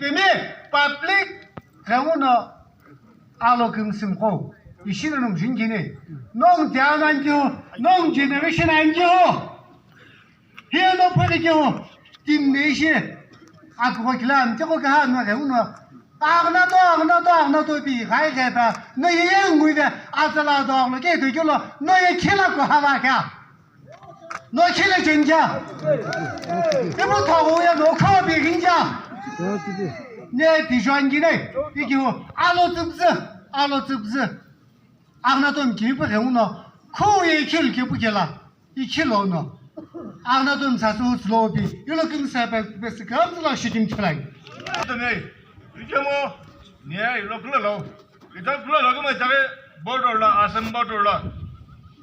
이때문에 public 대우나 알로금 심고 이 시는 중진이 농 대안한죠 농 제너레이션 안죠 해도 버리죠 팀내시 아 그거 길안 저거 하는 게 오늘 아그나도 비가이게다 너의 영구이데 아들라도 너게 되줄로 너의 키라고 하라가 너 키를 진짜 이거 타고야 너 커비 긴자 내 비전기네 이게 알로즈브스 아그나도 기부 되우노 코에 킬 기부게라 이 킬로노 아그나도 사수 슬로비 이렇게 세베 베스 감슬라 시kim 트라이 이게 뭐, 네, 이거 불러라. 일단 불러라. 그러면 저게 border라, 아산 border라,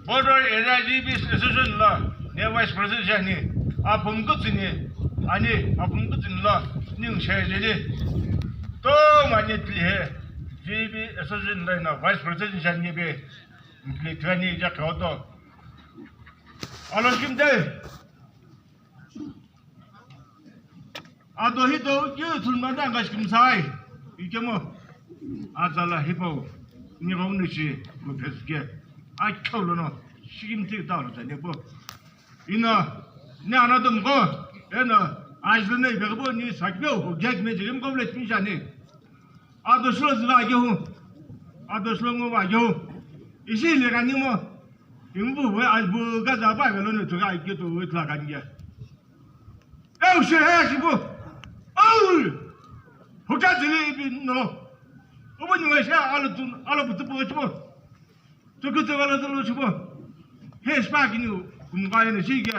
border AIGB association라, 네 vice president이 아픔 끝이니, 아니 아픔 끝이니라, 닝셰제지. 또 많이 틀해. GB association라, vice president이 배, 그러니 이제 그것도 알아주면 아도 히도 유술만한 것이 금사이 이게 뭐 아잘라 히보 니가오느시 그 베스게 아 켜로노 시김티 따로잖아 뭐 이나 내 하나도 뭐 에나 아이즈네 베고 니 사기고 개그메 지금 겁래 진짜니 아도 슬러즈가 아교 아도 슬렁고 아교 이시 내가 니뭐 임부 왜 알부가 잡아가는 저가 이게도 왜 들어가는 게 에우시 해야지고 아우! 호가들이 너 어머니가 새 알아부터 보고 저거 알아들어 주고 해스파기니 kum가에는 시게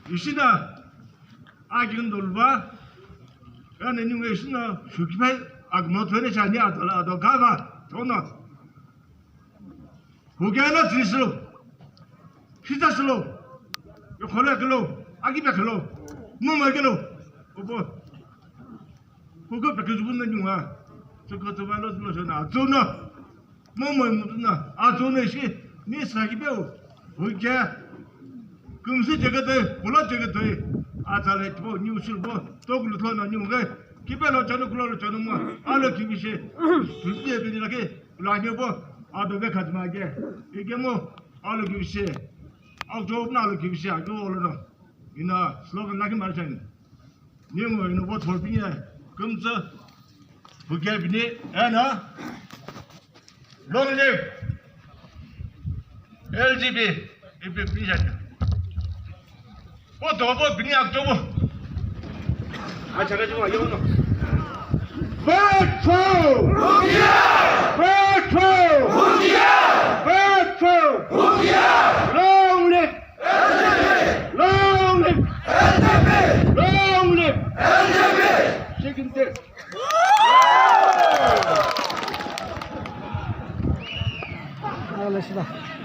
이시나 아기는 놀바 안에 있는 게 있으나 수기배 아그모터네 자니 아도 가가 도나 고개나 드스로 히자스로 요 콜레글로 아기베글로 뭐마글로 오버 그거 백주분은 중아 저거 말로서 아조나 뭐뭐 무슨나 아조네시 네 사기배우 그게 금세 저거들 몰라 저거들 아잘해 뭐 뉴스를 뭐 또글로 더나 뉴가 기별로 저는 글로 저는 뭐 알아 기비시 둘째 비리라게 라디오 뭐 아도가 가지마게 이게 뭐 알아 기비시 아조나 알아 기비시 아조 올라나 이나 슬로건 나게 말잖아 니뭐 이거 뭐 돌빙이야 금서 그게 비니 에나 롱립 LGB 이비 비자냐 뭐 더버 비니 악조보 아 잘해주마 이거는 배초 무기야 배초 무기야 배초 무기야 롱립 LGB 롱립 LGB 롱립 LGB 지금들 알았습니다.